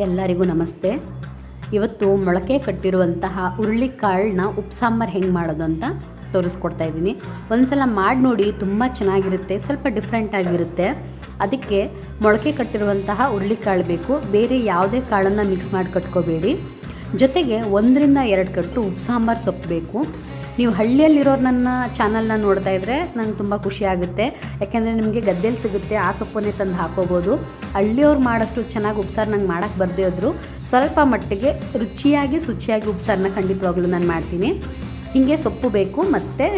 ಎಲ್ಲರಿಗೂ ನಮಸ್ತೆ. ಇವತ್ತು ಮೊಳಕೆ ಕಟ್ಟಿರುವಂತಹ ಹುರುಳಿಕಾಳನ್ನ ಉಪ್ಸಾಂಬಾರು ಹೆಂಗೆ ಮಾಡೋದು ಅಂತ ತೋರಿಸ್ಕೊಡ್ತಾ ಇದ್ದೀನಿ. ಒಂದ್ಸಲ ಮಾಡಿ ನೋಡಿ, ತುಂಬ ಚೆನ್ನಾಗಿರುತ್ತೆ, ಸ್ವಲ್ಪ ಡಿಫ್ರೆಂಟ್ ಆಗಿರುತ್ತೆ. ಅದಕ್ಕೆ ಮೊಳಕೆ ಕಟ್ಟಿರುವಂತಹ ಹುರುಳಿಕಾಳು ಬೇಕು, ಬೇರೆ ಯಾವುದೇ ಕಾಳನ್ನು ಮಿಕ್ಸ್ ಮಾಡಿ ಕಟ್ಕೋಬೇಡಿ. ಜೊತೆಗೆ 1 ರಿಂದ 2 ಕಟ್ಟು ಉಪ್ಸಾಂಬಾರು ಸೊಪ್ಪು ಬೇಕು. ನೀವು ಹಳ್ಳಿಯಲ್ಲಿರೋರು ನನ್ನ ಚಾನಲ್ನ ನೋಡ್ತಾ ಇದ್ದರೆ ನಂಗೆ ತುಂಬ ಖುಷಿ ಆಗುತ್ತೆ, ಯಾಕೆಂದರೆ ನಿಮಗೆ ಗದ್ದೆಯಲ್ಲಿ ಸಿಗುತ್ತೆ, ಆ ಸೊಪ್ಪನ್ನೇ ತಂದು ಹಾಕೋಬೋದು. ಹಳ್ಳಿಯವ್ರು ಮಾಡೋಷ್ಟು ಚೆನ್ನಾಗಿ ಉಪ್ಸಾರು ನಂಗೆ ಮಾಡೋಕ್ಕೆ ಬರದೇ ಇದ್ದರೂ ಸ್ವಲ್ಪ ಮಟ್ಟಿಗೆ ರುಚಿಯಾಗಿ ಶುಚಿಯಾಗಿ ಉಪ್ಸಾರನ್ನ ಖಂಡಿತವಾಗ್ಲೂ ನಾನು ಮಾಡ್ತೀನಿ. ಹೀಗೆ ಸೊಪ್ಪು ಬೇಕು ಮತ್ತು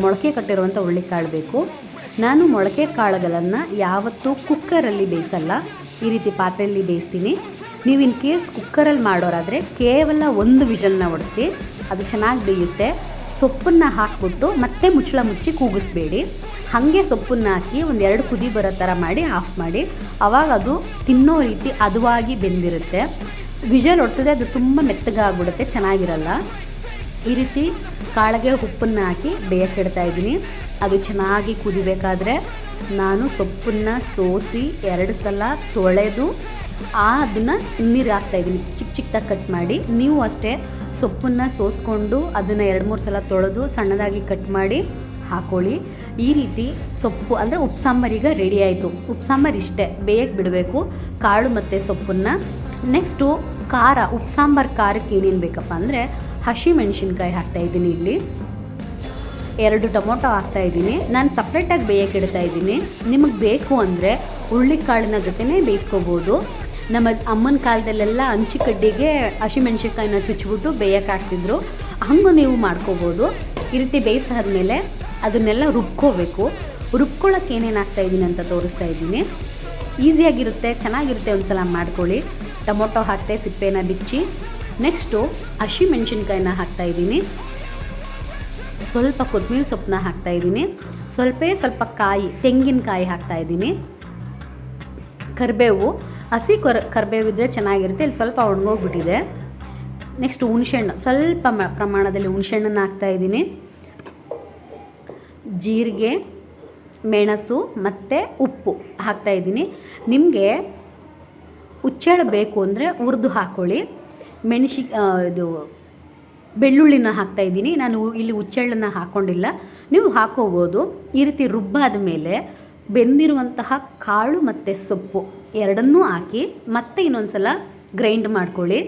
ಮೊಳಕೆ ಕಟ್ಟಿರುವಂಥ ಹುರುಳಿಕಾಳು ಬೇಕು. ನಾನು ಮೊಳಕೆ ಕಾಳುಗಳನ್ನು ಯಾವತ್ತೂ ಕುಕ್ಕರಲ್ಲಿ ಬೇಯಿಸಲ್ಲ, ಈ ರೀತಿ ಪಾತ್ರೆಯಲ್ಲಿ ಬೇಯಿಸ್ತೀನಿ. ನೀವು ಇನ್ ಕೇಸ್ ಕುಕ್ಕರಲ್ಲಿ ಮಾಡೋರಾದರೆ ಕೇವಲ 1 ವಿಷಲ್ನ ಹೊಡೆಸಿ, ಅದು ಚೆನ್ನಾಗಿ ಬೇಯುತ್ತೆ. ಸೊಪ್ಪನ್ನು ಹಾಕ್ಬಿಟ್ಟು ಮತ್ತೆ ಮುಚ್ಚಳ ಮುಚ್ಚಿ ಕೂಗಿಸ್ಬೇಡಿ. ಹಾಗೆ ಸೊಪ್ಪನ್ನು ಹಾಕಿ 1-2 ಕುದಿ ಬರೋ ಥರ ಮಾಡಿ ಆಫ್ ಮಾಡಿ. ಆವಾಗ ಅದು ತಿನ್ನೋ ರೀತಿ ಹದವಾಗಿ ಬೆಂದಿರುತ್ತೆ. ವಿಷಲ್ ಹೊಡ್ಸಿದ್ರೆ ಅದು ತುಂಬ ಮೆತ್ತಗಾಗ್ಬಿಡುತ್ತೆ, ಚೆನ್ನಾಗಿರಲ್ಲ. ಈ ರೀತಿ ಕಾಳಿಗೆ ಉಪ್ಪನ್ನು ಹಾಕಿ ಬೇಯಕ್ಕಿಡ್ತಾ ಇದ್ದೀನಿ. ಅದು ಚೆನ್ನಾಗಿ ಕುದಿಬೇಕಾದ್ರೆ ನಾನು ಸೊಪ್ಪನ್ನು ಸೋಸಿ 2 ಸಲ ತೊಳೆದು ಅದನ್ನು ನೀರು ಹಾಕ್ತಾಯಿದ್ದೀನಿ, ಚಿಕ್ಕದಾಗಿ ಕಟ್ ಮಾಡಿ. ನೀವು ಅಷ್ಟೇ ಸೊಪ್ಪನ್ನು ಸೋಸ್ಕೊಂಡು ಅದನ್ನು 2-3 ಸಲ ತೊಳೆದು ಸಣ್ಣದಾಗಿ ಕಟ್ ಮಾಡಿ ಹಾಕ್ಕೊಳ್ಳಿ. ಈ ರೀತಿ ಸೊಪ್ಪು ಅಂದರೆ ಉಪ್ಸಾಂಬಾರೀಗ ರೆಡಿ ಆಯಿತು. ಉಪ್ಸಾಂಬಾರು ಇಷ್ಟೇ, ಬೇಯಕ್ಕೆ ಬಿಡಬೇಕು ಕಾಳು ಮತ್ತು ಸೊಪ್ಪನ್ನು. ನೆಕ್ಸ್ಟು ಖಾರ, ಉಪ್ಸಾಂಬಾರು ಖಾರಕ್ಕೆ ಏನೇನು ಬೇಕಪ್ಪ ಅಂದರೆ ಹಸಿ ಮೆಣಸಿನ್ಕಾಯಿ ಹಾಕ್ತಾಯಿದ್ದೀನಿ, ಇಲ್ಲಿ 2 ಟೊಮೊಟೊ ಹಾಕ್ತಾಯಿದ್ದೀನಿ. ನಾನು ಸಪ್ರೇಟಾಗಿ ಬೇಯಕ್ಕೆ ಇಡ್ತಾ ಇದ್ದೀನಿ. ನಿಮಗೆ ಬೇಕು ಅಂದರೆ ಹುರುಳಿಕಾಳಿನ ಜೊತೆನೇ ಬೇಯಿಸ್ಕೋಬೋದು. ನಮ್ಮ ಅಮ್ಮನ ಕಾಲದಲ್ಲೆಲ್ಲ ಹಂಚಿಕಡ್ಡಿಗೆ ಹಸಿಮೆಣ್ಸಿನ್ಕಾಯಿನ ಚುಚ್ಚಿಬಿಟ್ಟು ಬೇಯಕ್ಕೆ ಹಾಕ್ತಿದ್ರು, ಹಂಗೂ ನೀವು ಮಾಡ್ಕೋಬೋದು. ಈ ರೀತಿ ಬೇಯಿಸಾದ್ಮೇಲೆ ಅದನ್ನೆಲ್ಲ ರುಬ್ಕೋಬೇಕು. ರುಬ್ಕೊಳ್ಳೋಕ್ಕೆ ಏನೇನು ಹಾಕ್ತಾಯಿದ್ದೀನಿ ಅಂತ ತೋರಿಸ್ತಾ ಇದ್ದೀನಿ. ಈಸಿಯಾಗಿರುತ್ತೆ, ಚೆನ್ನಾಗಿರುತ್ತೆ, ಒಂದು ಸಲ ಮಾಡ್ಕೊಳ್ಳಿ. ಟೊಮೊಟೊ ಹಾಕ್ತೆ, ಸಿಪ್ಪೆನ ಬಿಚ್ಚಿ. ನೆಕ್ಸ್ಟು ಹಸಿಮೆಣ್ಸಿನ್ಕಾಯಿನ ಹಾಕ್ತಾಯಿದ್ದೀನಿ, ಸ್ವಲ್ಪ ಕೊತ್ತಂಬರಿ ಸೊಪ್ಪನ್ನ ಹಾಕ್ತಾಯಿದ್ದೀನಿ, ಸ್ವಲ್ಪ ಕಾಯಿ, ತೆಂಗಿನಕಾಯಿ ಹಾಕ್ತಾಯಿದ್ದೀನಿ, ಕರಿಬೇವು, ಹಸಿ ಕರಿಬೇವಿದ್ರೆ ಚೆನ್ನಾಗಿರುತ್ತೆ. ಇಲ್ಲಿ ಸ್ವಲ್ಪ ಒಣಗೋಗ್ಬಿಟ್ಟಿದೆ. ನೆಕ್ಸ್ಟ್ ಹುಣಸೆಹಣ್ಣು, ಸ್ವಲ್ಪ ಪ್ರಮಾಣದಲ್ಲಿ ಹುಣಸೆಹಣ್ಣನ್ನು ಹಾಕ್ತಾಯಿದ್ದೀನಿ, ಜೀರಿಗೆ, ಮೆಣಸು ಮತ್ತು ಉಪ್ಪು ಹಾಕ್ತಾಯಿದ್ದೀನಿ. ನಿಮಗೆ ಹುಚ್ಚೆಳ್ಳು ಬೇಕು ಅಂದರೆ ಹುರಿದು ಹಾಕ್ಕೊಳ್ಳಿ. ಇದು ಬೆಳ್ಳುಳ್ಳಿನ ಹಾಕ್ತಾಯಿದ್ದೀನಿ, ನಾನು ಇಲ್ಲಿ ಹುಚ್ಚೆಳ್ಳನ್ನು ಹಾಕ್ಕೊಂಡಿಲ್ಲ, ನೀವು ಹಾಕ್ಕೋಬೋದು. ಈ ರೀತಿ ರುಬ್ಬಾದ ಮೇಲೆ ಬೆಂದಿರುವಂತಹ ಕಾಳು ಮತ್ತು ಸೊಪ್ಪು ಎರಡನ್ನೂ ಹಾಕಿ ಮತ್ತೆ ಇನ್ನೊಂದು ಸಲ ಗ್ರೈಂಡ್ ಮಾಡ್ಕೊಳ್ಳಿ.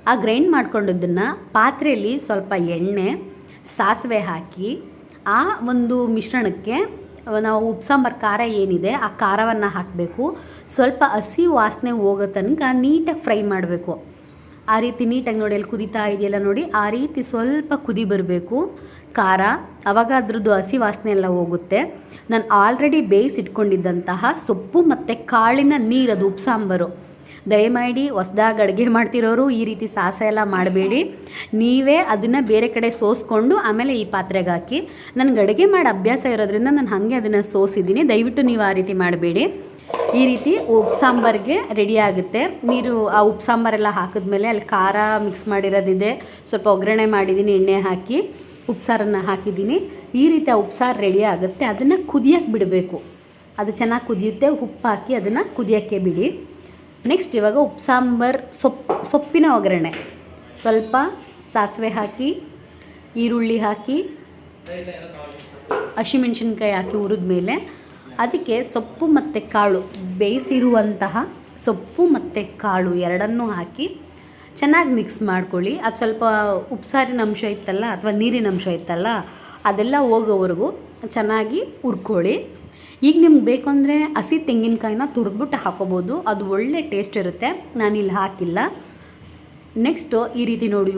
ಆ ಗ್ರೈಂಡ್ ಮಾಡ್ಕೊಂಡಿದ್ದನ್ನು ಪಾತ್ರೆಯಲ್ಲಿ ಸ್ವಲ್ಪ ಎಣ್ಣೆ, ಸಾಸಿವೆ ಹಾಕಿ ಆ ಒಂದು ಮಿಶ್ರಣಕ್ಕೆ ನಾವು ಉಪ್ಸಾಂಬಾರು ಖಾರ ಏನಿದೆ ಆ ಖಾರವನ್ನು ಹಾಕಬೇಕು. ಸ್ವಲ್ಪ ಹಸಿ ವಾಸನೆ ಹೋಗೋ ತನಕ ನೀಟಾಗಿ ಫ್ರೈ ಮಾಡಬೇಕು. ಆ ರೀತಿ ನೀಟಾಗಿ ನೋಡಿ, ಅಲ್ಲಿ ಕುದೀತಾ ಇದೆಯಲ್ಲ ನೋಡಿ, ಆ ರೀತಿ ಸ್ವಲ್ಪ ಕುದಿ ಬರಬೇಕು ಖಾರ. ಆವಾಗ ಅದ್ರದ್ದು ಹಸಿ ವಾಸನೆ ಎಲ್ಲ ಹೋಗುತ್ತೆ. ನಾನು ಆಲ್ರೆಡಿ ಬೇಯಿಸಿಟ್ಕೊಂಡಿದ್ದಂತಹ ಸೊಪ್ಪು ಮತ್ತು ಕಾಳಿನ ನೀರದು ಉಪ್ಸಾಂಬಾರು. ದಯಮಾಡಿ ಹೊಸ್ದಾಗಿ ಅಡುಗೆ ಮಾಡ್ತಿರೋರು ಈ ರೀತಿ ಸಾಹಸ ಎಲ್ಲ ಮಾಡಬೇಡಿ. ನೀವೇ ಅದನ್ನು ಬೇರೆ ಕಡೆ ಸೋಸ್ಕೊಂಡು ಆಮೇಲೆ ಈ ಪಾತ್ರೆಗೆ ಹಾಕಿ. ನನಗೆ ಅಡುಗೆ ಮಾಡೋ ಅಭ್ಯಾಸ ಇರೋದ್ರಿಂದ ನಾನು ಹಾಗೆ ಅದನ್ನು ಸೋಸಿದ್ದೀನಿ. ದಯವಿಟ್ಟು ನೀವು ಆ ರೀತಿ ಮಾಡಬೇಡಿ. ಈ ರೀತಿ ಉಪ್ಸಾಂಬಾರಿಗೆ ರೆಡಿ ಆಗುತ್ತೆ. ನೀರು ಆ ಉಪ್ಸಾಂಬಾರೆಲ್ಲ ಹಾಕಿದ್ಮೇಲೆ ಅಲ್ಲಿ ಖಾರ ಮಿಕ್ಸ್ ಮಾಡಿರೋದಿದೆ, ಸ್ವಲ್ಪ ಒಗ್ಗರಣೆ ಮಾಡಿದ್ದೀನಿ, ಎಣ್ಣೆ ಹಾಕಿ ಉಪ್ಸಾರನ್ನು ಹಾಕಿದ್ದೀನಿ. ಈ ರೀತಿ ಆ ಉಪ್ಸಾರು ರೆಡಿ ಆಗುತ್ತೆ. ಅದನ್ನು ಕುದಿಯೋಕ್ಕೆ ಬಿಡಬೇಕು. ಅದು ಚೆನ್ನಾಗಿ ಕುದಿಯುತ್ತೆ. ಉಪ್ಪು ಹಾಕಿ ಅದನ್ನು ಕುದಿಯೋಕ್ಕೆ ಬಿಡಿ. ನೆಕ್ಸ್ಟ್ ಇವಾಗ ಉಪ್ಸಾಂಬಾರು ಸೊಪ್ಪಿನ ಒಗ್ಗರಣೆ, ಸ್ವಲ್ಪ ಸಾಸಿವೆ ಹಾಕಿ, ಈರುಳ್ಳಿ ಹಾಕಿ, ಹಸಿಮೆಣ್ಸಿನ್ಕಾಯಿ ಹಾಕಿ ಹುರಿದ್ಮೇಲೆ ಅದಕ್ಕೆ ಸೊಪ್ಪು ಮತ್ತು ಕಾಳು, ಬೇಯಿಸಿರುವಂತಹ ಸೊಪ್ಪು ಮತ್ತು ಕಾಳು ಎರಡನ್ನೂ ಹಾಕಿ ಚೆನ್ನಾಗಿ ಮಿಕ್ಸ್ ಮಾಡ್ಕೊಳ್ಳಿ. ಅದು ಸ್ವಲ್ಪ ಉಪ್ಸಾರಿನ ಅಂಶ ಇತ್ತಲ್ಲ ಅಥವಾ ನೀರಿನ ಅಂಶ ಇತ್ತಲ್ಲ, ಅದೆಲ್ಲ ಹೋಗೋವರೆಗೂ ಚೆನ್ನಾಗಿ ಹುರ್ಕೊಳ್ಳಿ. ಈಗ ನಿಮ್ಗೆ ಬೇಕು ಅಂದರೆ ಹಸಿ ತೆಂಗಿನಕಾಯಿನ ತುರಿದ್ಬಿಟ್ಟು ಹಾಕೋಬೋದು, ಅದು ಒಳ್ಳೆ ಟೇಸ್ಟ್ ಇರುತ್ತೆ. ನಾನಿಲ್ಲಿ ಹಾಕಿಲ್ಲ. ನೆಕ್ಸ್ಟು ಈ ರೀತಿ ನೋಡಿ